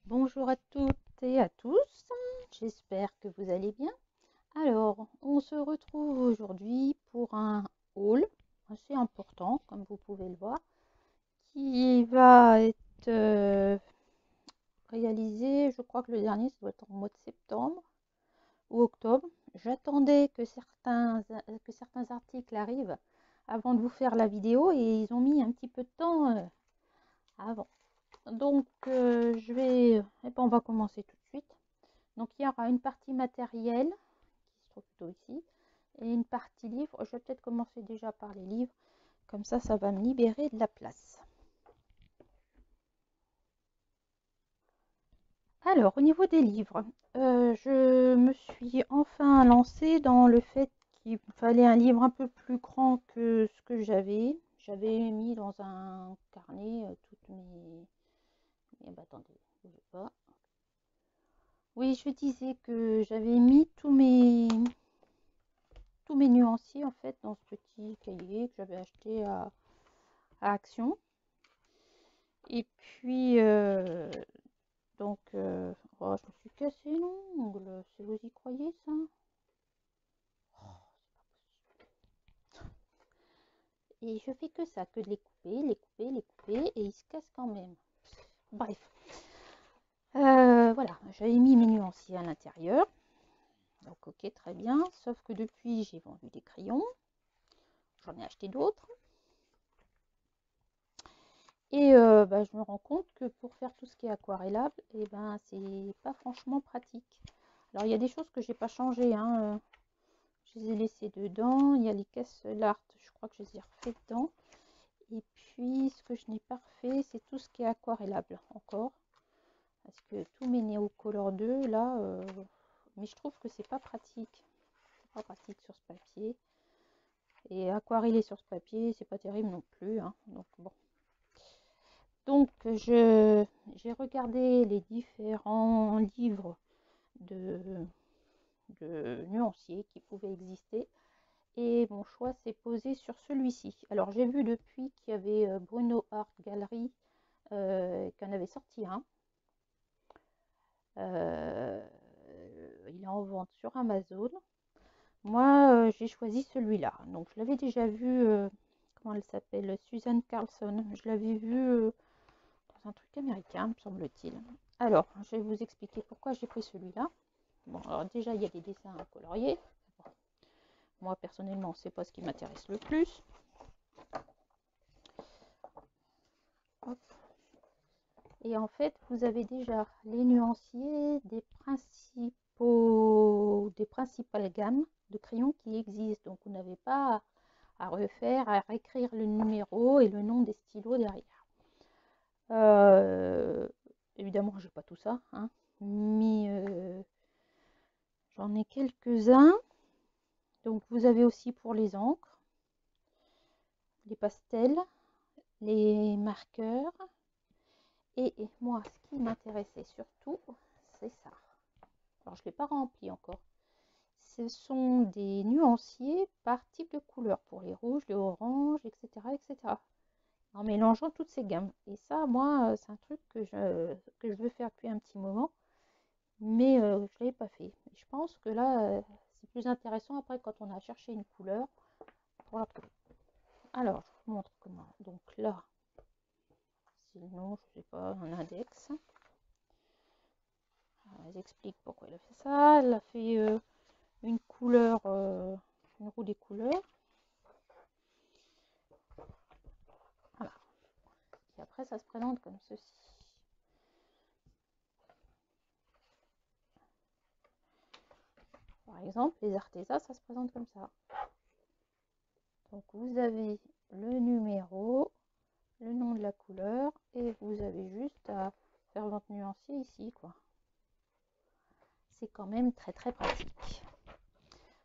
Bonjour à toutes et à tous, j'espère que vous allez bien. Alors, on se retrouve aujourd'hui pour un haul assez important, comme vous pouvez le voir, qui va être réalisé, je crois que le dernier, ça doit être en mois de septembre ou octobre. J'attendais que certains articles arrivent avant de vous faire la vidéo et ils ont mis un petit peu de temps avant. Donc, on va commencer tout de suite. Donc il y aura une partie matérielle, qui se trouve plutôt ici, et une partie livre. Je vais peut-être commencer déjà par les livres, comme ça va me libérer de la place. Alors, au niveau des livres, je me suis enfin lancée dans le fait qu'il fallait un livre un peu plus grand que ce que j'avais. J'avais mis dans un carnet toutes mes... attendez, je sais pas. Oui, je disais que j'avais mis tous mes nuanciers en fait dans ce petit cahier que j'avais acheté à Action. Et puis oh, je me suis cassé l'ongle. Si vous y croyez ça? Et je fais que ça, que de les couper, les couper, les couper, et ils se cassent quand même. Bref, voilà, j'avais mis mes nuanciers à l'intérieur. Donc ok, très bien. Sauf que depuis, j'ai vendu des crayons. J'en ai acheté d'autres. Et je me rends compte que pour faire tout ce qui est aquarellable, et c'est pas franchement pratique. Alors il y a des choses que j'ai pas changé, hein. Je les ai laissées dedans. Il y a les caisses l'art, je crois que je les ai refait dedans. Et puis ce que je n'ai pas refait, c'est tout ce qui est aquarellable encore. Parce que tous mes Neo Color 2 là, mais je trouve que c'est pas pratique. C'est pas pratique sur ce papier. Et aquareller sur ce papier, c'est pas terrible non plus, hein. Donc bon. Donc, j'ai regardé les différents livres de, de nuanciers qui pouvaient exister et mon choix s'est posé sur celui-ci. Alors, j'ai vu depuis qu'il y avait Bruno Art Gallery qui en avait sorti un. Il est en vente sur Amazon. Moi, j'ai choisi celui-là. Donc, je l'avais déjà vu, comment elle s'appelle? Suzanne Carlson. Je l'avais vu dans un truc américain, me semble-t-il. Alors, je vais vous expliquer pourquoi j'ai pris celui-là. Bon, alors déjà, il y a des dessins à colorier. Bon, moi, personnellement, c'est pas ce qui m'intéresse le plus. Hop. Et en fait, vous avez déjà les nuanciers des principales gammes de crayons qui existent. Donc, vous n'avez pas à refaire, à réécrire le numéro et le nom des stylos derrière. Évidemment, j'ai pas tout ça, hein, mais j'en ai quelques-uns. Donc, vous avez aussi pour les encres, les pastels, les marqueurs. Et moi, ce qui m'intéressait surtout, c'est ça. Alors, je ne l'ai pas rempli encore. Ce sont des nuanciers par type de couleur pour les rouges, les oranges, etc., etc. En mélangeant toutes ces gammes. Et ça, moi, c'est un truc que je veux faire depuis un petit moment, mais je ne l'avais pas fait. Et je pense que là, c'est plus intéressant après quand on a cherché une couleur pour la trouver. Alors, je vous montre comment. Donc là, c'est le nom, je sais pas, un index. Alors, elle explique pourquoi elle a fait ça. Elle a fait une couleur, une roue des couleurs. Voilà. Et après, ça se présente comme ceci. Par exemple, les Arteza, ça se présente comme ça. Donc, vous avez le numéro, le nom de la couleur, et vous avez juste à faire votre nuancier ici, quoi. C'est quand même très très pratique.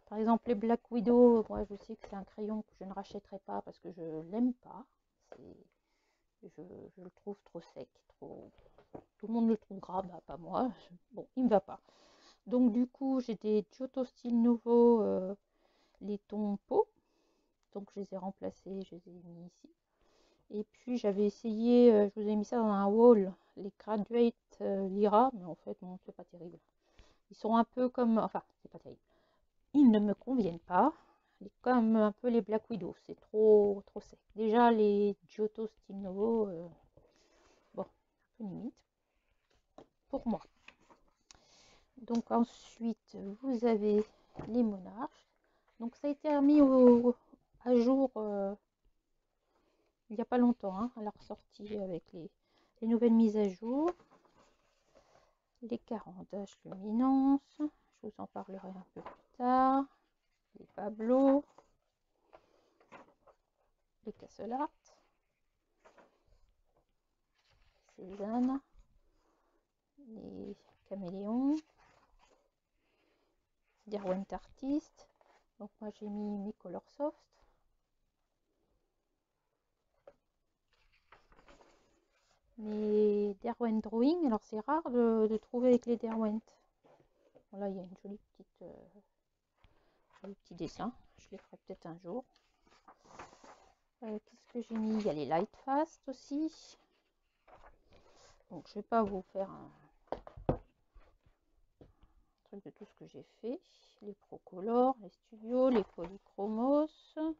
Par exemple, les Black Widow, moi je sais que c'est un crayon que je ne rachèterai pas parce que je l'aime pas. Je le trouve trop sec, trop... Tout le monde le trouve gras, bah pas moi. Bon, il me va pas. Donc du coup, j'ai des Giotto Style Nouveau, les tons peau. Donc je les ai remplacés, je les ai mis ici. Et puis j'avais essayé, je vous ai mis ça dans un haul, les Graduate l'ira, mais en fait, non, c'est pas terrible. Ils sont un peu comme, enfin, c'est pas terrible. Ils ne me conviennent pas. Comme un peu les Black Widow, c'est trop sec. Déjà, les Giotto Style Novo, bon, un peu limite pour moi. Donc ensuite, vous avez les monarches. Donc ça a été remis à jour il n'y a pas longtemps, hein, à la ressortie avec les nouvelles mises à jour. Les carandages luminance, je vous en parlerai un peu plus tard. Les Pablo, les Castle Cézanne, les caméléons, Derwent Artist. Donc moi j'ai mis mes Color Soft. Mes Derwent Drawing, alors c'est rare de trouver avec les Derwent. Bon, là il y a une jolie petite joli petit dessin, je les ferai peut-être un jour. Qu'est-ce que j'ai mis? Il y a les Light Fast aussi. Donc je vais pas vous faire un truc de tout ce que j'ai fait. Les Procolor, les Studios, les Polychromos. Tiens,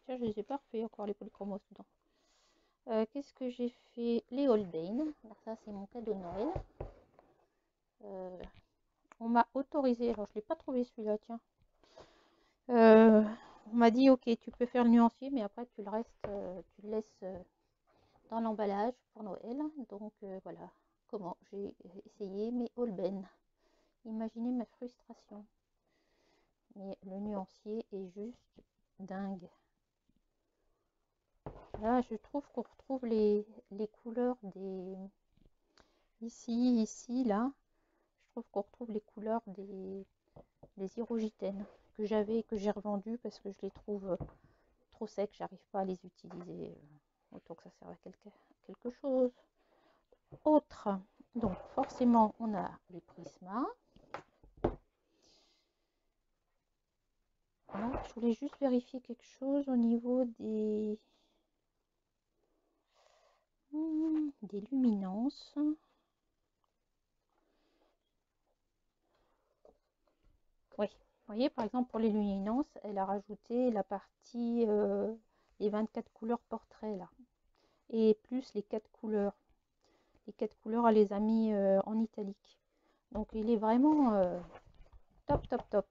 je les ai pas refait encore les Polychromos dedans. Qu'est-ce que j'ai fait? Les Holbein. Alors ça c'est mon cadeau de Noël. On m'a autorisé, alors je l'ai pas trouvé celui-là, tiens. On m'a dit ok, tu peux faire le nuancier, mais après tu le laisses dans l'emballage pour Noël. Donc voilà comment j'ai essayé mes Holbein. Imaginez ma frustration. Mais le nuancier est juste dingue. Là, je trouve qu'on retrouve les couleurs des... Ici, là. Je trouve qu'on retrouve les couleurs des Hyrogitènes que j'avais et que j'ai revendu parce que je les trouve trop secs. J'arrive pas à les utiliser. Autant que ça serve à quelque chose. Autre. Donc, forcément, on a les Prisma. Là, je voulais juste vérifier quelque chose au niveau des luminances. Oui, vous voyez, par exemple, pour les luminances, elle a rajouté la partie, les 24 couleurs portrait, là. Et plus les 4 couleurs. Les 4 couleurs, elle les a mis en italique. Donc, il est vraiment top, top, top.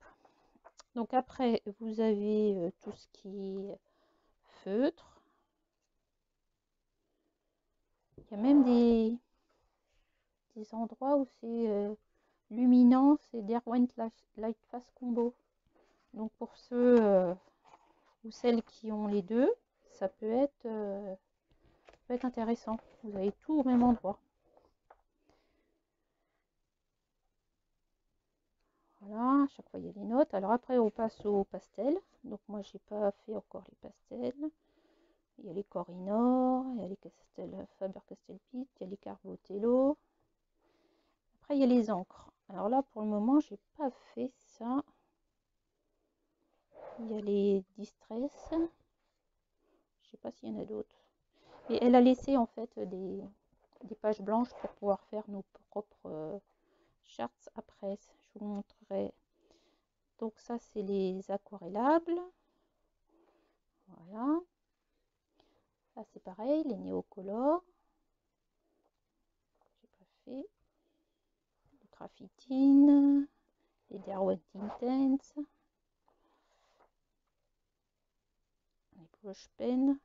Donc, après, vous avez tout ce qui est feutre. Il y a même des endroits où c'est luminance et Derwent Light Fast Combo. Donc pour ceux ou celles qui ont les deux, ça peut être intéressant. Vous avez tout au même endroit. Voilà, à chaque fois il y a des notes. Alors après on passe au pastel. Donc moi j'ai pas fait encore les pastels. Il y a les Corinor, il y a les Faber-Castell Pitt, il y a les Carbotello. Après il y a les encres. Alors là pour le moment j'ai pas fait ça. Il y a les Distress. Je sais pas s'il y en a d'autres. Et elle a laissé en fait des pages blanches pour pouvoir faire nos propres charts après. Je vous montrerai. Donc ça c'est les aquarellables. Voilà. Là c'est pareil, les néocolores. J'ai pas fait. Les graphitines. Les Derwent Intense. Les blush pen. Les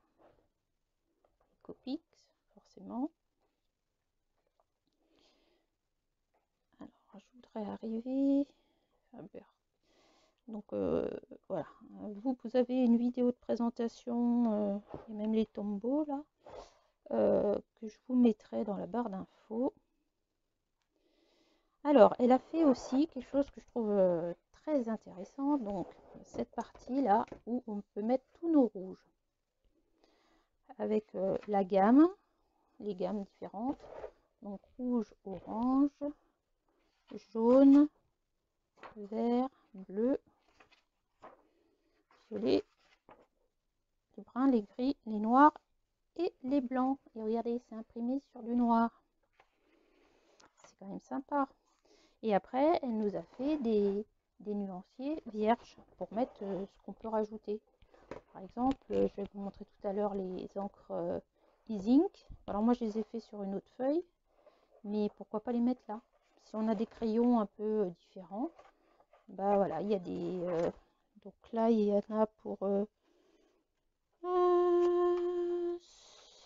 Copics, forcément. Alors je voudrais arriver. Donc voilà, vous avez une vidéo de présentation et même les tombeaux là que je vous mettrai dans la barre d'infos. Alors, elle a fait aussi quelque chose que je trouve très intéressant, donc cette partie là où on peut mettre tous nos rouges avec la gamme, les gammes différentes, donc rouge, orange, jaune, vert, bleu, violet, les bruns, les gris, les noirs et les blancs. Et regardez, c'est imprimé sur du noir. c'est quand même sympa. Et après, elle nous a fait des nuanciers vierges pour mettre ce qu'on peut rajouter. Par exemple, je vais vous montrer tout à l'heure les encres e-ink. Alors moi, je les ai fait sur une autre feuille, mais pourquoi pas les mettre là? Si on a des crayons un peu différents, bah voilà, il y a des... donc là, il y en a pour...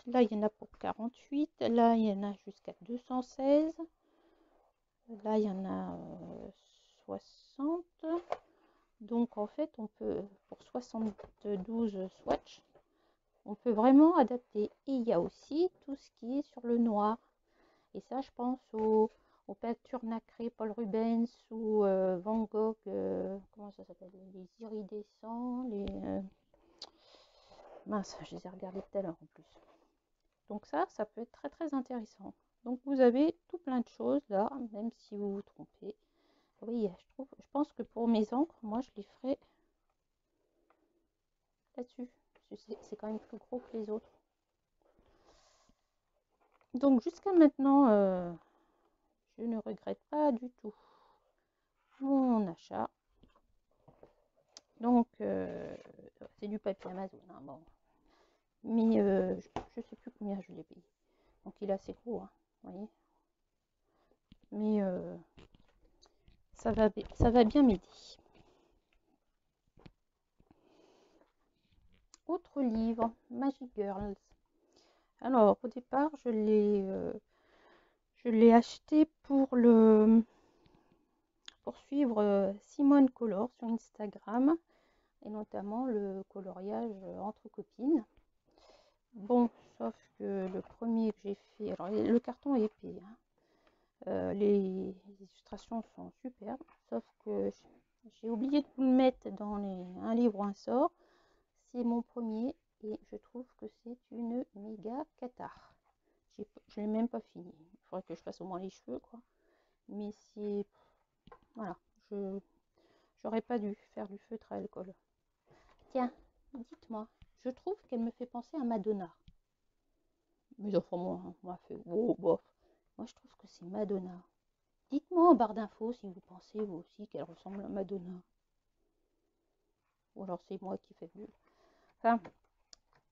là, il y en a pour 48. Là, il y en a jusqu'à 216. Là, il y en a 60. Donc, en fait, on peut, pour 72 swatchs, on peut vraiment adapter. Et il y a aussi tout ce qui est sur le noir. Et ça, je pense aux peintures nacrées Paul Rubens ou Van Gogh, comment ça s'appelle? Les iridescents, les... mince, je les ai regardés tout à l'heure en plus. Donc ça peut être très très intéressant. Donc vous avez tout plein de choses là, même si vous vous trompez. Oui, je pense que pour mes encres, moi je les ferai là-dessus. C'est quand même plus gros que les autres. Donc jusqu'à maintenant, je ne regrette pas du tout mon achat. Donc c'est du papier Amazon, hein, bon. Mais je ne sais plus combien je l'ai payé. Donc il est assez gros, hein, vous voyez. Mais ça va bien m'aider. Autre livre, Magic Girls. Alors au départ, je l'ai acheté pour suivre Simone Color sur Instagram et notamment le coloriage entre copines. Bon, sauf que le premier que j'ai fait, alors le carton est épais, hein. Les illustrations sont superbes, sauf que j'ai oublié de vous le mettre dans un livre ou un sort. C'est mon premier et je trouve que c'est une méga catar. Je ne l'ai même pas fini. Il faudrait que je fasse au moins les cheveux, quoi. Mais c'est... Voilà, j'aurais pas dû faire du feutre à alcool. Tiens, dites-moi, je trouve qu'elle me fait penser à Madonna. Mais enfin, moi, oh, bof. Moi, je trouve que c'est Madonna. Dites-moi en barre d'infos si vous pensez, vous aussi, qu'elle ressemble à Madonna. Ou alors c'est moi qui fais mieux. Enfin,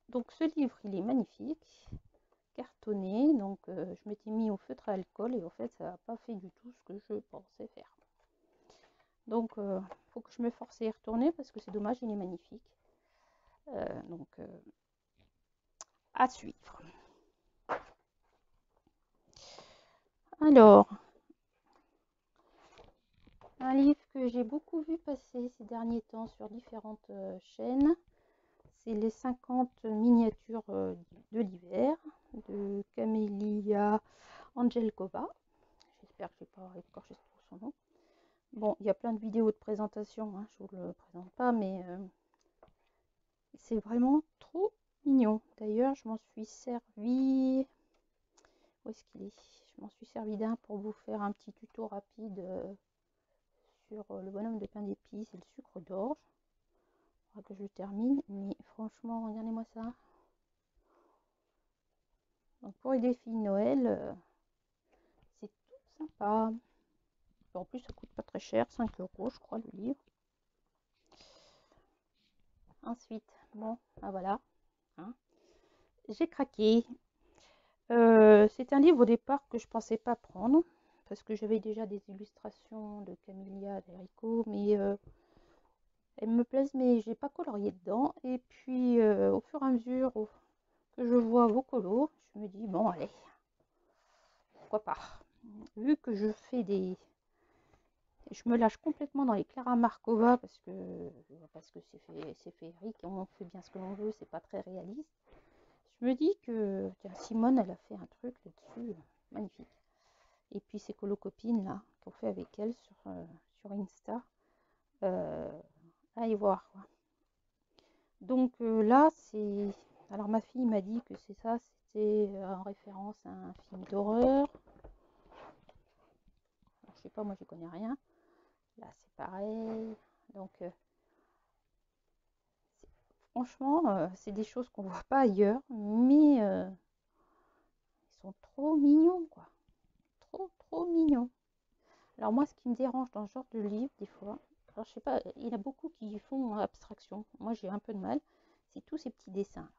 donc ce livre, il est magnifique, cartonné. Donc, je m'étais mis au feutre à alcool et en fait, ça n'a pas fait du tout ce que je pensais faire. Donc, faut que je me force à y retourner parce que c'est dommage, il est magnifique. Donc, à suivre. Alors, un livre que j'ai beaucoup vu passer ces derniers temps sur différentes chaînes, c'est les 50 miniatures de l'hiver de Camélia Angelkova. J'espère que je n'ai pas écorché son nom. Bon, il y a plein de vidéos de présentation, hein, je ne vous le présente pas, mais c'est vraiment trop mignon. D'ailleurs, je m'en suis servi... Où est-ce qu'il est? Je m'en suis servi d'un pour vous faire un petit tuto rapide sur le bonhomme de pain d'épices et le sucre d'orge. Il faudra que je le termine, mais franchement, regardez-moi ça. Donc pour les défis de Noël, c'est tout sympa. En plus, ça coûte pas très cher, 5 € je crois le livre. Ensuite, bon, ah voilà, hein, j'ai craqué. C'est un livre au départ que je pensais pas prendre parce que j'avais déjà des illustrations de Camélia Derico, mais elles me plaisent, mais j'ai pas colorié dedans. Et puis au fur et à mesure que je vois vos colos, je me dis bon allez, pourquoi pas. Vu que je fais je me lâche complètement dans les Clara Markova parce que c'est féerique, on fait bien ce que l'on veut, c'est pas très réaliste. Je me dis que tiens, Simone, elle a fait un truc là-dessus magnifique. Et puis ses colocopines là, qu'on fait avec elle sur Insta, à y voir quoi. Donc là, c'est... Alors ma fille m'a dit que c'était en référence à un film d'horreur. Je sais pas, moi je connais rien. Là c'est pareil. Donc franchement, c'est des choses qu'on voit pas ailleurs, mais ils sont trop mignons quoi. Trop trop mignon. Alors moi, ce qui me dérange dans ce genre de livre, des fois, alors je sais pas, il y en a beaucoup qui font abstraction. Moi, j'ai un peu de mal. C'est tous ces petits dessins.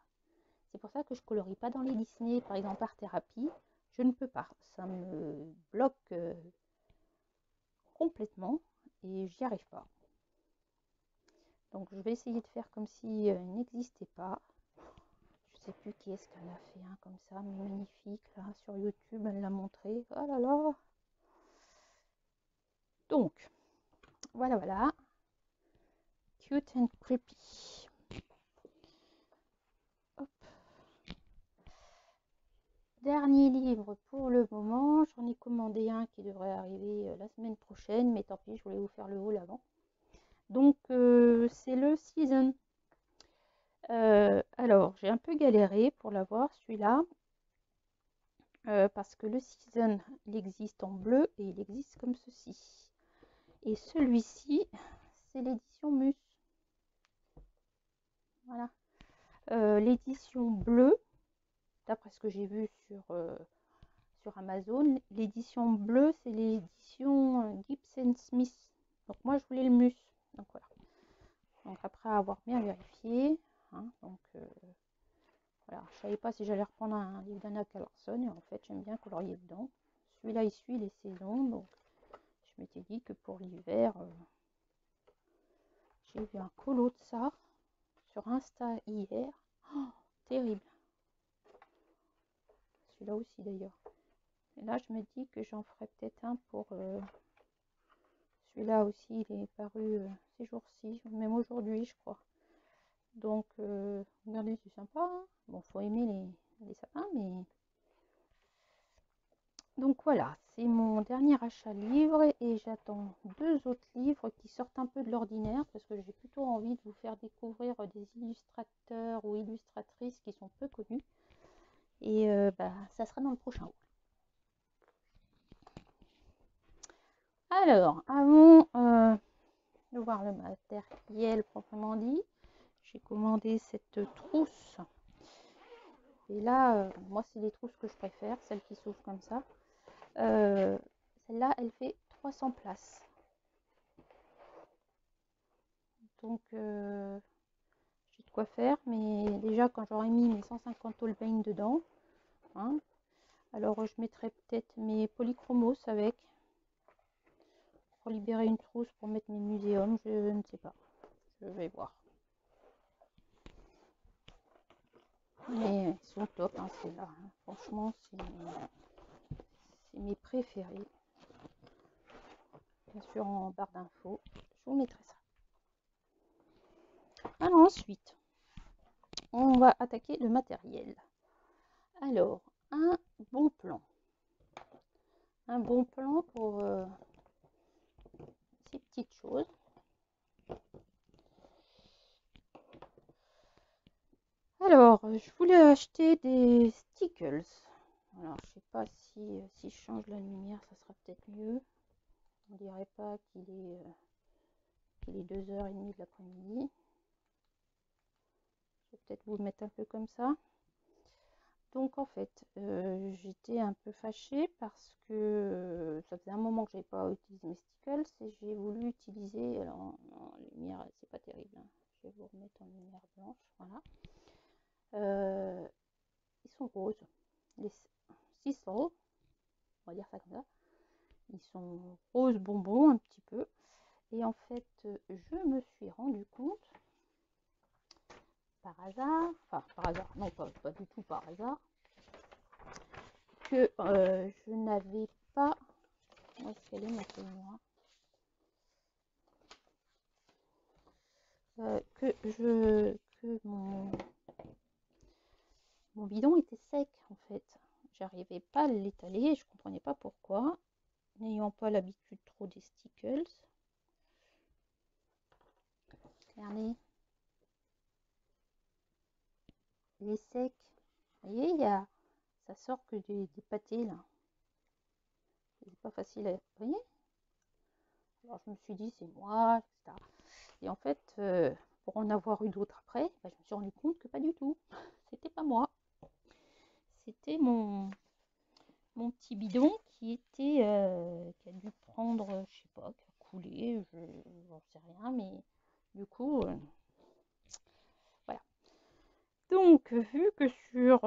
C'est pour ça que je colorie pas dans les Disney, par exemple Art Thérapie. Je ne peux pas. Ça me bloque complètement et j'y arrive pas. Donc je vais essayer de faire comme si il n'existait pas. Je sais plus qui est-ce qu'elle a fait un comme ça, mais magnifique là sur YouTube, elle l'a montré. Oh là là. Donc voilà, voilà. Cute and creepy. Hop. Dernier livre pour le moment. J'en ai commandé un qui devrait arriver la semaine prochaine, mais tant pis, je voulais vous faire le haul avant. Donc c'est le Season. Alors j'ai un peu galéré pour l'avoir celui-là. Parce que le Season, il existe en bleu et il existe comme ceci. Et celui-ci, c'est l'édition Mus. Voilà. L'édition bleue, d'après ce que j'ai vu sur Amazon, l'édition bleue, c'est l'édition Gibson Smith. Donc moi, je voulais le Mus. Donc voilà. Donc après avoir bien vérifié, hein, donc voilà, je savais pas si j'allais reprendre un livre d'Anna Carlson, et en fait, j'aime bien colorier dedans. Celui-là, il suit les saisons, donc je m'étais dit que pour l'hiver, j'ai vu un colo de ça sur Insta hier. Oh, terrible. Celui-là aussi d'ailleurs. Et là, je me dis que j'en ferai peut-être un pour celui-là aussi. Il est paru ces jours-ci, même aujourd'hui, je crois. Donc, regardez, c'est sympa. Hein, bon, faut aimer les sapins, mais donc voilà, c'est mon dernier achat livre et j'attends 2 autres livres qui sortent un peu de l'ordinaire parce que j'ai plutôt envie de vous faire découvrir des illustrateurs ou illustratrices qui sont peu connus et ça sera dans le prochain haul. Alors, avant de voir le matériel proprement dit, j'ai commandé cette trousse et là, moi c'est les trousses que je préfère, celles qui s'ouvrent comme ça. Celle-là, elle fait 300 places. Donc, j'ai de quoi faire, mais déjà, quand j'aurai mis mes 150 Holbein dedans, hein, alors je mettrai peut-être mes polychromos avec, pour libérer une trousse pour mettre mes muséums, je ne sais pas. Je vais voir. Mais ils sont top, hein, ceux-là. Hein. Franchement, c'est mes préférés. Bien sûr, en barre d'infos, je vous mettrai ça. Alors ensuite, on va attaquer le matériel. Alors, un bon plan. Un bon plan pour ces petites choses. Alors, je voulais acheter des stickers. Alors, je sais pas si je change la lumière, ça sera peut-être mieux. On dirait pas qu'il est 2h30 de l'après-midi. Je vais peut-être vous le mettre un peu comme ça. Donc en fait, j'étais un peu fâchée parce que ça faisait un moment que j'avais pas utilisé mes stickers et j'ai voulu utiliser, alors en lumière c'est pas terrible, hein. Je vais vous remettre en lumière blanche, voilà. Ils sont roses, les Cecil, on va dire ça comme ça. Ils sont roses bonbons un petit peu. Et en fait, je me suis rendu compte, par hasard, enfin par hasard, non pas du tout par hasard, que je n'avais pas, où est-ce qu'elle est ma feuille noire, que mon bidon était sec en fait. J'arrivais pas à l'étaler, je comprenais pas pourquoi, n'ayant pas l'habitude trop des stickers. Regardez, il est sec. Vous voyez, ça sort que des pâtés là. C'est pas facile à... Vous voyez. Alors je me suis dit, c'est moi, etc. Et en fait, pour en avoir eu d'autres après, je me suis rendu compte que pas du tout. C'était pas moi. C'était mon mon petit bidon qui était, qui a dû prendre, je sais pas, qui a coulé, j'en sais rien, mais du coup, voilà. Donc, vu que sur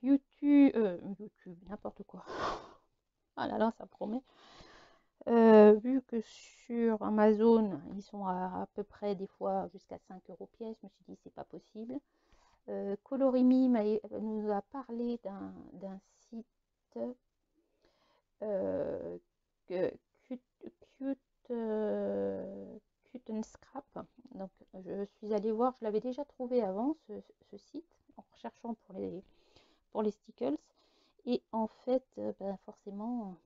YouTube, n'importe quoi. Ah là là, ça promet. Vu que sur Amazon, ils sont à peu près des fois jusqu'à 5 € pièce, je me suis dit c'est pas possible. Colorimi nous a parlé d'un site cute, cute and Scrap. Donc je suis allée voir, je l'avais déjà trouvé avant ce site en recherchant pour les stickers. Et en fait, ben, forcément,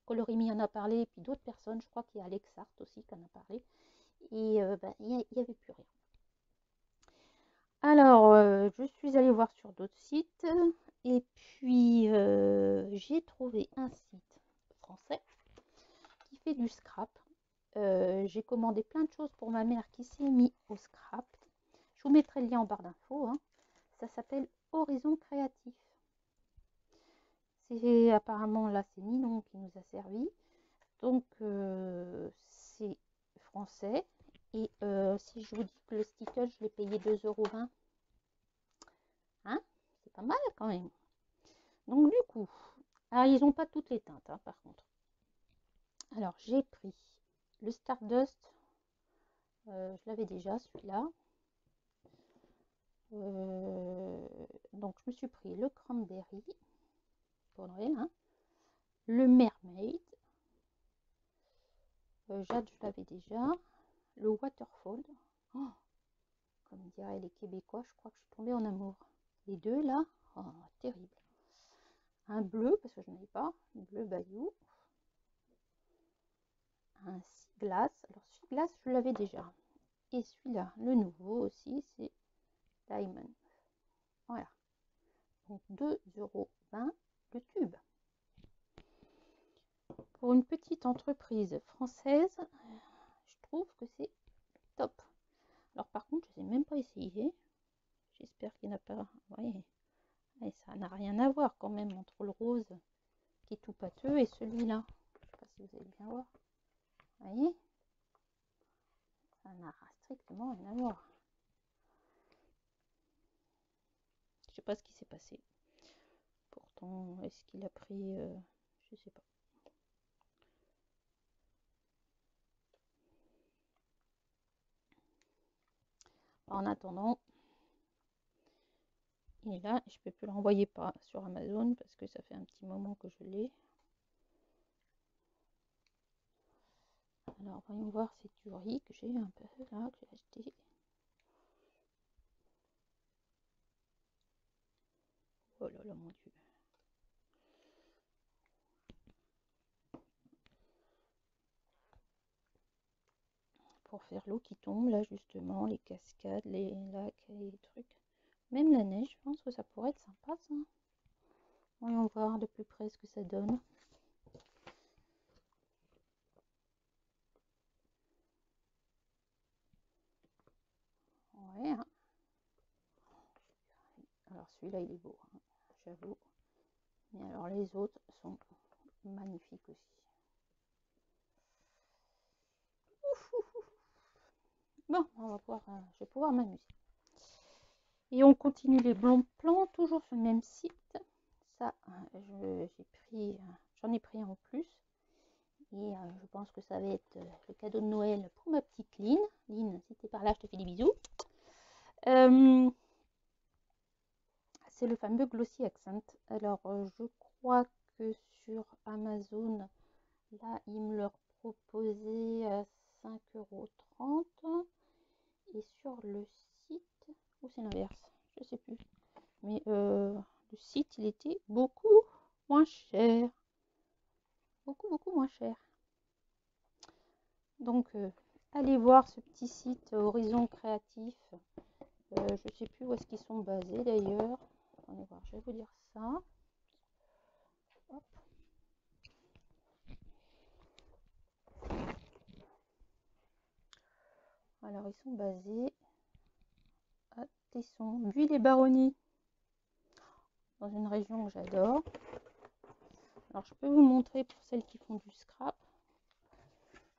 Colorimi en a parlé, et puis d'autres personnes, je crois qu'il y a Alex Art aussi qui en a parlé. Et ben, il n'y avait plus rien. Alors, je suis allée voir sur d'autres sites et puis j'ai trouvé un site français qui fait du scrap. J'ai commandé plein de choses pour ma mère qui s'est mis au scrap. Je vous mettrai le lien en barre d'infos. Hein. Ça s'appelle Horizon Créatif. C'est apparemment là, c'est Ninon qui nous a servi. Donc, c'est français. Et si je vous dis que le sticker, je l'ai payé 2,20 €, hein, c'est pas mal quand même. Donc, du coup, alors ils n'ont pas toutes les teintes, hein, par contre. Alors, j'ai pris le Stardust. Je l'avais déjà, celui-là. Donc, je me suis pris le Cranberry pour Noël. Hein. Le Mermaid. Jade, je l'avais déjà. Le Waterfall. Oh, comme diraient les Québécois, je crois que je suis tombée en amour. Les deux là, oh, terrible. Un bleu, parce que je n'en ai pas, un bleu Bayou. Un Sea Glass. Alors, Sea Glass, je l'avais déjà. Et celui-là, le nouveau aussi, c'est Diamond. Voilà. Donc 2,20 € le tube. Pour une petite entreprise française, je trouve que c'est top. Alors par contre, je ne sais même pas essayer. J'espère qu'il n'y en a pas. Ouais. Et ça n'a rien à voir quand même entre le rose qui est tout pâteux et celui-là. Je ne sais pas si vous allez bien voir. Vous voyez, ça n'a strictement rien à voir. Je ne sais pas ce qui s'est passé. Pourtant, est-ce qu'il a pris... je ne sais pas. En attendant, il est là. Je ne peux plus le renvoyer pas sur Amazon parce que ça fait un petit moment que je l'ai. Alors, voyons voir ces tueries que j'ai un peu là, que j'ai acheté. Oh là là, mon Dieu. Pour faire l'eau qui tombe, là, justement, les cascades, les lacs et les trucs. Même la neige, je pense que ça pourrait être sympa, ça. Voyons voir de plus près ce que ça donne. Ouais, hein. Alors, celui-là, il est beau, hein, j'avoue. Mais alors, les autres sont magnifiques aussi. Ouf, ouf, ouf. Bon, on va pouvoir, je vais pouvoir m'amuser. Et on continue les bons plans, toujours sur le même site. Ça, j'en ai pris un en plus. Et je pense que ça va être le cadeau de Noël pour ma petite Lynn. Lynn, si t'es par là, je te fais des bisous. C'est le fameux Glossy Accent. Alors, je crois que sur Amazon, là, ils me le proposaient à 5,30 €. Et sur le site, ou c'est l'inverse, je sais plus. Mais le site, il était beaucoup moins cher. Beaucoup, beaucoup moins cher. Donc, allez voir ce petit site Horizon Créatif. Je ne sais plus où est-ce qu'ils sont basés d'ailleurs. Attendez voir, je vais vous dire ça. Hop. Alors, ils sont basés à Tesson, Buis-les-Baronnies, dans une région que j'adore. Alors je peux vous montrer pour celles qui font du scrap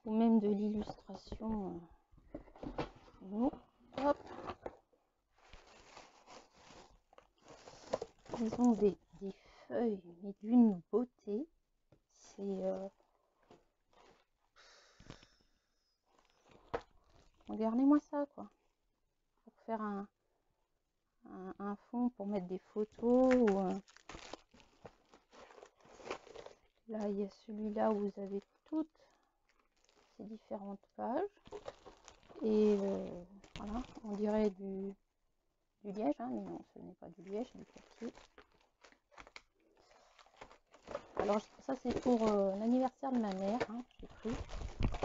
ou même de l'illustration. Bon, hop. Ils ont des feuilles, mais d'une beauté. C'est... Regardez-moi ça, quoi. Pour faire un fond, pour mettre des photos. Là, il y a celui-là où vous avez toutes ces différentes pages. Et voilà, on dirait du liège, hein, mais non, ce n'est pas du liège, c'est du papier. Alors ça c'est pour l'anniversaire de ma mère, hein, j'ai pris.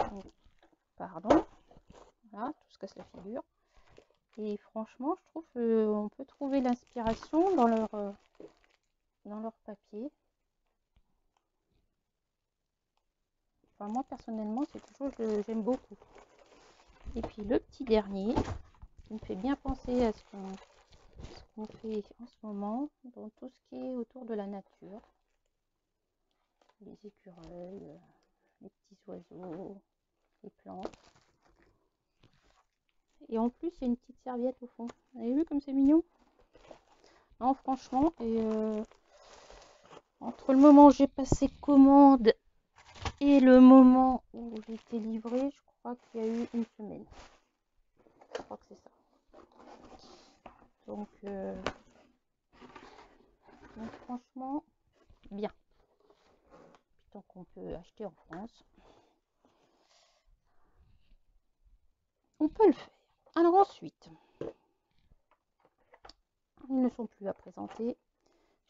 Donc, pardon, voilà, tout se casse la figure. Et franchement, je trouve qu'on peut trouver l'inspiration dans leur papier. Enfin, moi personnellement, c'est quelque chose que j'aime beaucoup. Et puis le petit dernier, qui me fait bien penser à ce qu'on fait en ce moment, dans tout ce qui est autour de la nature. Les écureuils, les petits oiseaux, les plantes. Et en plus, il y a une petite serviette au fond. Vous avez vu comme c'est mignon? Non, franchement, et entre le moment où j'ai passé commande et le moment où j'ai été livrée, je crois qu'il y a eu une semaine. Je crois que c'est ça. Donc franchement, bien. Puis tant qu'on peut acheter en France, on peut le faire. Alors ensuite, ils ne sont plus à présenter.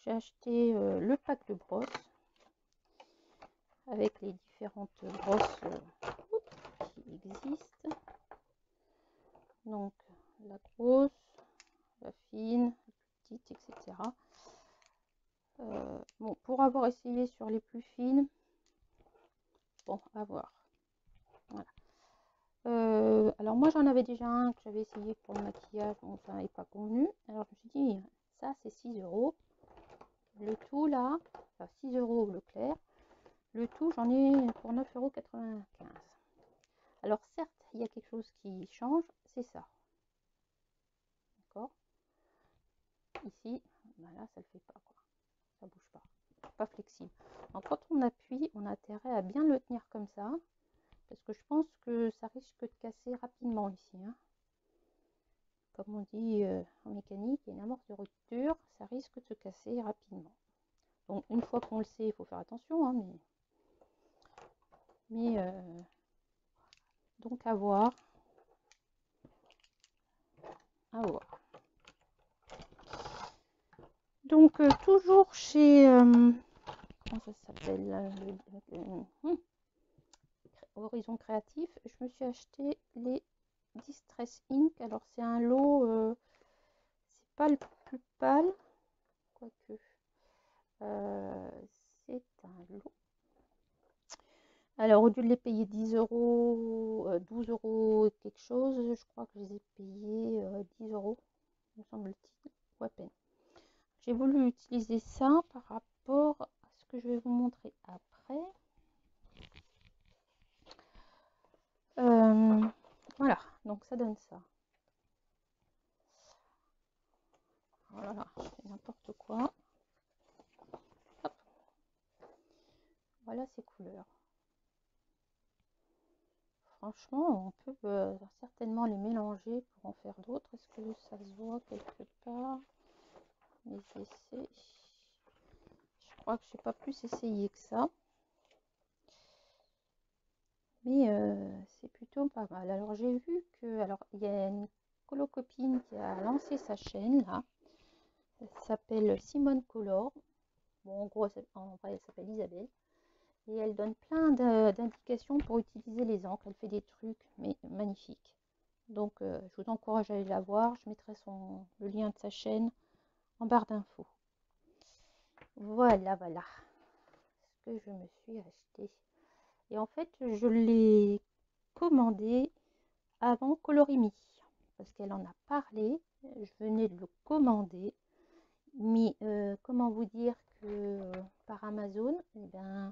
J'ai acheté le pack de brosses avec les différentes brosses qui existent. Donc la grosse, la fine, la petite, etc. Bon, pour avoir essayé sur les plus fines, bon, à voir. Voilà. Alors moi j'en avais déjà un que j'avais essayé pour le maquillage, bon ça n'avait pas convenu. Alors je me suis dit, ça c'est 6 €. Le tout là, enfin 6 € Leclerc. Le tout j'en ai pour 9,95 €. Alors certes, il y a quelque chose qui change, c'est ça. D'accord? Ici, voilà, ça le fait pas, quoi. Ça bouge pas flexible. Donc quand on appuie, on a intérêt à bien le tenir comme ça, parce que je pense que ça risque de casser rapidement ici, hein. Comme on dit en mécanique, il y a une amorce de rupture, ça risque de se casser rapidement. Donc une fois qu'on le sait, il faut faire attention, hein, mais donc à voir. À voir. Donc toujours chez comment ça s'appelle, Horizon Créatif, je me suis acheté les Distress Ink. Alors c'est un lot, c'est pas le plus pâle, quoique c'est un lot. Alors au lieu de les payer 10 €, 12 € quelque chose, je crois que je les ai payés 10 €, me semble-t-il, ou à peine. J'ai voulu utiliser ça par rapport à ce que je vais vous montrer après. Voilà, donc ça donne ça. Voilà, je fais n'importe quoi. Hop. Voilà ces couleurs. Franchement, on peut certainement les mélanger pour en faire d'autres. Est-ce que ça se voit quelque part? Les essais. Je crois que je n'ai pas plus essayé que ça. Mais c'est plutôt pas mal. Alors j'ai vu que, alors il y a une colocopine qui a lancé sa chaîne là. Elle s'appelle Simone Color. Bon, en gros, en vrai, elle s'appelle Isabelle. Et elle donne plein d'indications pour utiliser les encres. Elle fait des trucs mais magnifiques. Donc je vous encourage à aller la voir. Je mettrai le lien de sa chaîne en barre d'infos. Voilà, voilà ce que je me suis acheté. Et en fait, je l'ai commandé avant Colorimi, parce qu'elle en a parlé. Je venais de le commander, mais comment vous dire par Amazon, eh ben,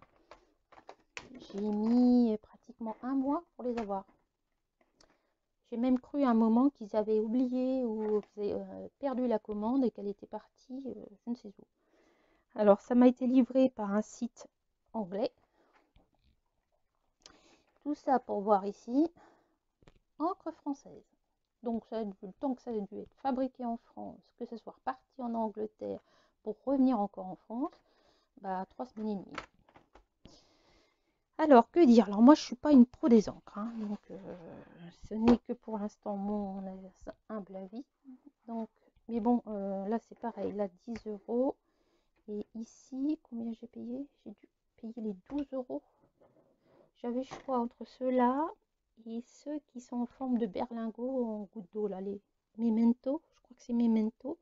j'ai mis pratiquement un mois pour les avoir. J'ai même cru à un moment qu'ils avaient oublié ou qu'ils avaient perdu la commande et qu'elle était partie, je ne sais où. Alors, ça m'a été livré par un site anglais. Tout ça pour voir ici, encre française. Donc, ça a dû, le temps que ça a dû être fabriqué en France, que ce soit reparti en Angleterre pour revenir encore en France, bah 3 semaines et demie. Alors, que dire? Alors, moi, je suis pas une pro des encres, hein, donc ce n'est que pour l'instant mon humble avis. Donc, mais bon, là, c'est pareil, là, 10 €. Et ici, combien j'ai payé? J'ai dû payer les 12 €. J'avais le choix entre ceux-là et ceux qui sont en forme de berlingot en goutte d'eau, là, les Memento. Je crois que c'est Memento.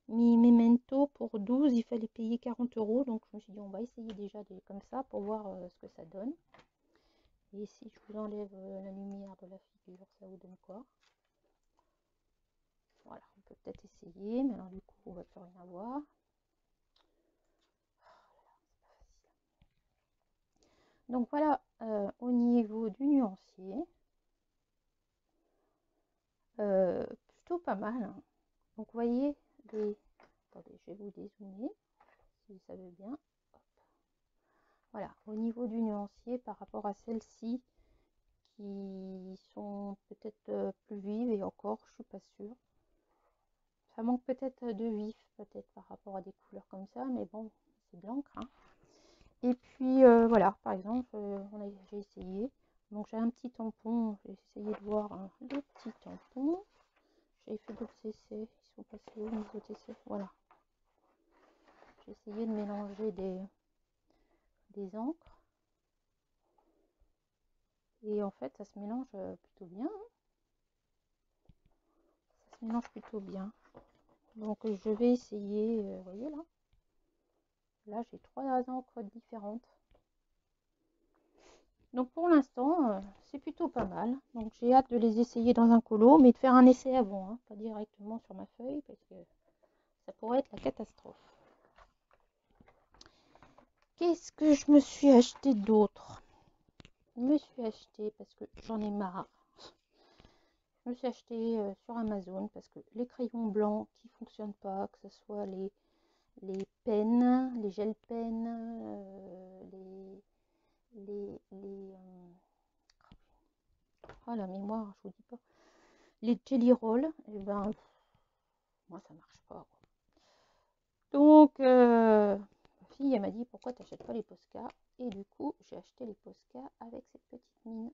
Mais Memento, pour 12, il fallait payer 40 €. Donc, je me suis dit, on va essayer déjà comme ça pour voir ce que ça donne. Et si je vous enlève la lumière de la figure, ça vous donne quoi? Voilà, on peut peut-être essayer, mais alors du coup, on va plus rien voir. Donc voilà, au niveau du nuancier, plutôt pas mal, hein. Donc vous voyez, attendez, je vais vous dézoomer, si ça veut bien. Hop. Voilà, au niveau du nuancier, par rapport à celles-ci, qui sont peut-être plus vives, et encore, je suis pas sûre. Ça manque peut-être de vif, peut-être par rapport à des couleurs comme ça, mais bon, c'est de l'encre, hein. Et puis voilà, par exemple, j'ai essayé. Donc j'ai un petit tampon, j'ai essayé de voir le petit tampon. J'ai fait d'autres essais, ils sont passés où mes autres essais? Voilà. J'ai essayé de mélanger des encres. Et en fait, ça se mélange plutôt bien, hein. Ça se mélange plutôt bien. Donc je vais essayer, vous voyez là. Là, j'ai 3 encres différentes. Donc pour l'instant, c'est plutôt pas mal. Donc j'ai hâte de les essayer dans un colo, mais de faire un essai avant, hein, pas directement sur ma feuille, parce que ça pourrait être la catastrophe. Qu'est-ce que je me suis acheté d'autre? Je me suis acheté, parce que j'en ai marre, je me suis acheté sur Amazon, parce que les crayons blancs qui fonctionnent pas, que ce soit les pennes, les gel pennes, oh la mémoire, je vous dis pas, les jelly rolls, et ben moi ça marche pas, quoi. Donc ma fille elle m'a dit pourquoi t'achètes pas les Posca, et du coup j'ai acheté les Posca avec cette petite mine,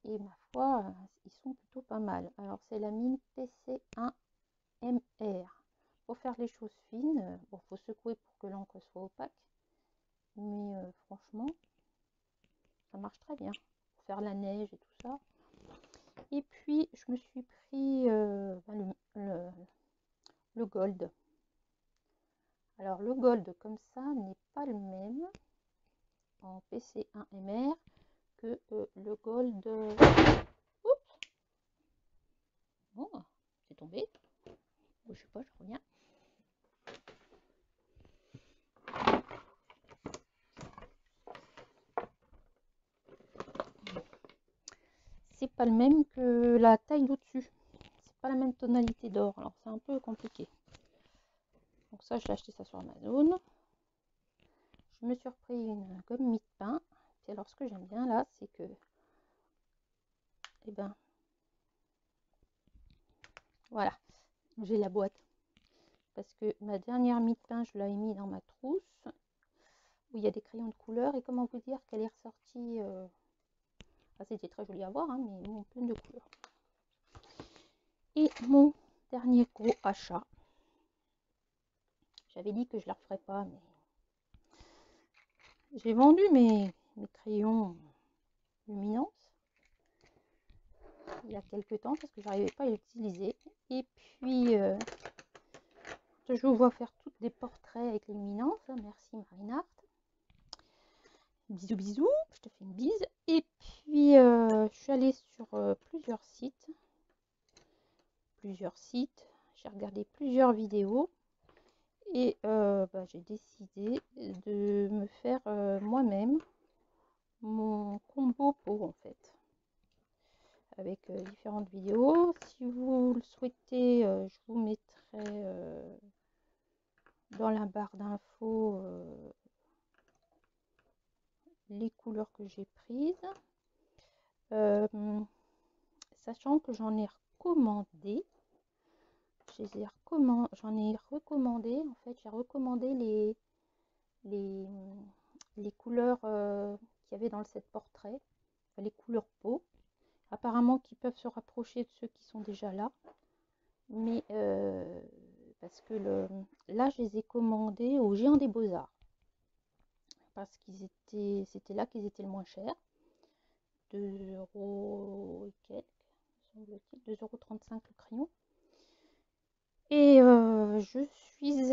et ma foi ils sont plutôt pas mal. Alors c'est la mine PC1MR. Pour faire les choses fines, bon faut secouer pour que l'encre soit opaque, mais franchement ça marche très bien pour faire la neige et tout ça. Et puis je me suis pris le gold. Alors le gold comme ça n'est pas le même en PC1MR que le gold. Oups, bon, c'est tombé. Je sais pas, je reviens. C'est pas le même que la taille d'au-dessus. C'est pas la même tonalité d'or. Alors c'est un peu compliqué. Donc ça, je l'ai acheté ça sur Amazon. Je me suis repris une gomme mie de pain. Puis alors ce que j'aime bien là, c'est que, eh ben, voilà, j'ai la boîte. Parce que ma dernière mie de pain, je l'avais mis dans ma trousse, où il y a des crayons de couleur. Et comment vous dire qu'elle est ressortie... Ah, c'était très joli à voir, hein, mais bon, plein de couleurs. Et mon dernier gros achat. J'avais dit que je ne la referais pas, mais j'ai vendu mes crayons luminance il y a quelques temps parce que je n'arrivais pas à les utiliser. Et puis, je vous vois faire toutes des portraits avec les luminances. Merci Marinart. Bisous bisous, je te fais une bise. Et puis, je suis allée sur plusieurs sites. J'ai regardé plusieurs vidéos. Et bah, j'ai décidé de me faire moi-même mon combo pot en fait, avec différentes vidéos. Si vous le souhaitez, je vous mettrai dans la barre d'infos les couleurs que j'ai prises. Sachant que j'en ai recommandé, j'en ai recommandé, en fait, j'ai recommandé les couleurs qu'il y avait dans le set portrait, enfin, les couleurs peau, apparemment qui peuvent se rapprocher de ceux qui sont déjà là, mais parce que là, je les ai commandés au Géant des Beaux-Arts, parce c'était là qu'ils étaient le moins chers, 2 € et quelques, semble-t-il, 2,35 € le crayon. Et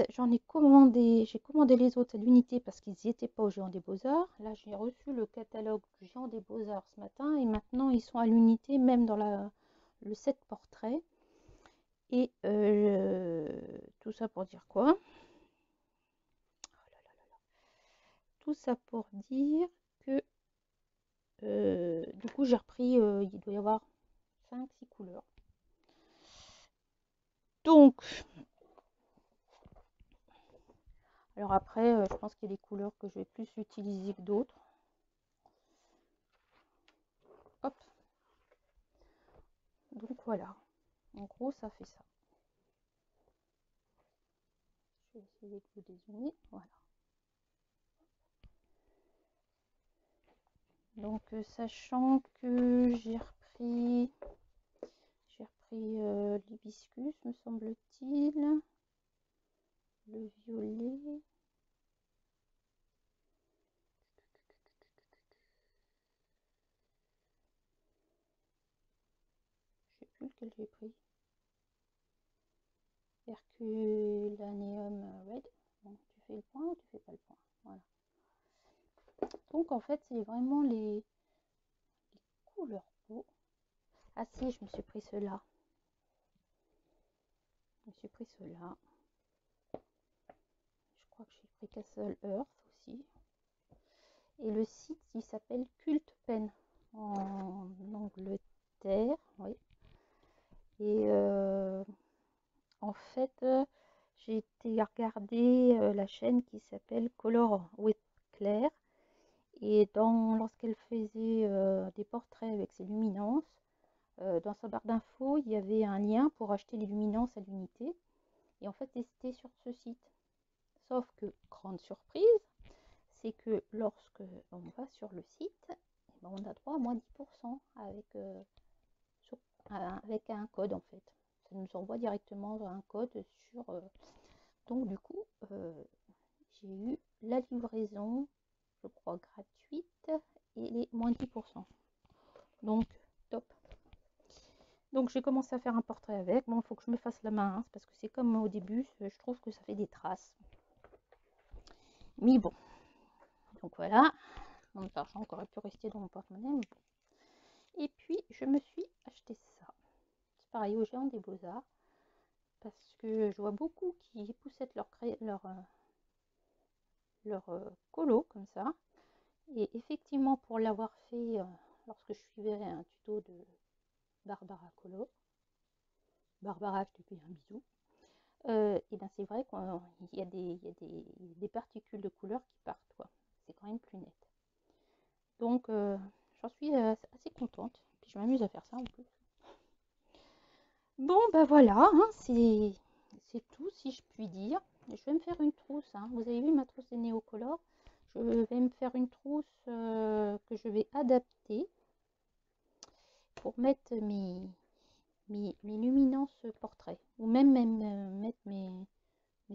j'en ai commandé, j'ai commandé les autres à l'unité parce qu'ils n'y étaient pas au Géant des Beaux-Arts. Là, j'ai reçu le catalogue du Géant des Beaux-Arts ce matin et maintenant ils sont à l'unité, même dans le set portrait. Et tout ça pour dire quoi? Tout ça pour dire que du coup, j'ai repris, il doit y avoir 5-6 couleurs. Donc, alors après, je pense qu'il y a des couleurs que je vais plus utiliser que d'autres. Hop. Donc voilà. En gros, ça fait ça. Je vais essayer de vous dézoomer. Voilà. Donc, sachant que j'ai repris l'hibiscus, me semble-t-il. Le violet. Je sais plus lequel j'ai pris. Herculaneum Red. Bon, tu fais le point ou tu fais pas le point? Voilà. Donc en fait, c'est vraiment les couleurs peau. Ah si, je me suis pris ceux-là. Je me suis pris ceux-là. Je crois que j'ai pris Castle Earth aussi. Et le site, il s'appelle Cult Pen en Angleterre. Oui. Et en fait, j'ai été regarder la chaîne qui s'appelle Color with Claire. Et lorsqu'elle faisait des portraits avec ses luminances, dans sa barre d'infos, il y avait un lien pour acheter les luminances à l'unité. Et en fait, c'était sur ce site. Sauf que, grande surprise, c'est que lorsque on va sur le site, eh ben, on a droit à moins 10% avec un code en fait. Ça nous envoie directement un code sur. Donc du coup, j'ai eu la livraison, je crois, gratuite et les moins 10%. Donc, top. Donc j'ai commencé à faire un portrait avec. Bon, il faut que je me fasse la main, hein, parce que c'est comme au début, je trouve que ça fait des traces. Mais bon, donc voilà. Mon argent aurait pu rester dans mon porte-monnaie. Bon. Et puis, je me suis acheté ça. C'est pareil au Géant des Beaux-Arts. Parce que je vois beaucoup qui époussettent leur colo comme ça. Et effectivement, pour l'avoir fait lorsque je suivais un tuto de Barbara Colo, Barbara, je te fais un bisou. Et ben c'est vrai qu'il y a des particules de couleur qui partent, quoi. C'est quand même plus net. Donc j'en suis assez contente. Puis je m'amuse à faire ça en plus. Bon ben voilà, hein, c'est tout si je puis dire. Je vais me faire une trousse. Hein. Vous avez vu ma trousse des néocolores. Je vais me faire une trousse que je vais adapter pour mettre mes luminances portraits. Ou même mettre mes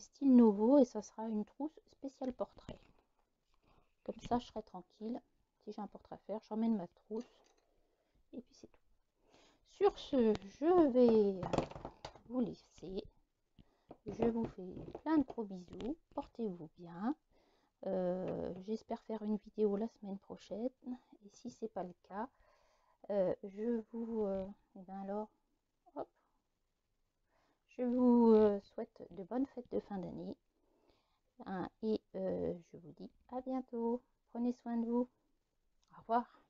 styles nouveaux et ça sera une trousse spéciale portrait. Comme ça, je serai tranquille. Si j'ai un portrait à faire, j'emmène ma trousse. Et puis c'est tout. Sur ce, je vais vous laisser. Je vous fais plein de gros bisous. Portez-vous bien. J'espère faire une vidéo la semaine prochaine. Et si c'est pas le cas, je vous... et bien alors, hop, je vous souhaite de bonnes fêtes de fin d'année. dis à bientôt. Prenez soin de vous. Au revoir.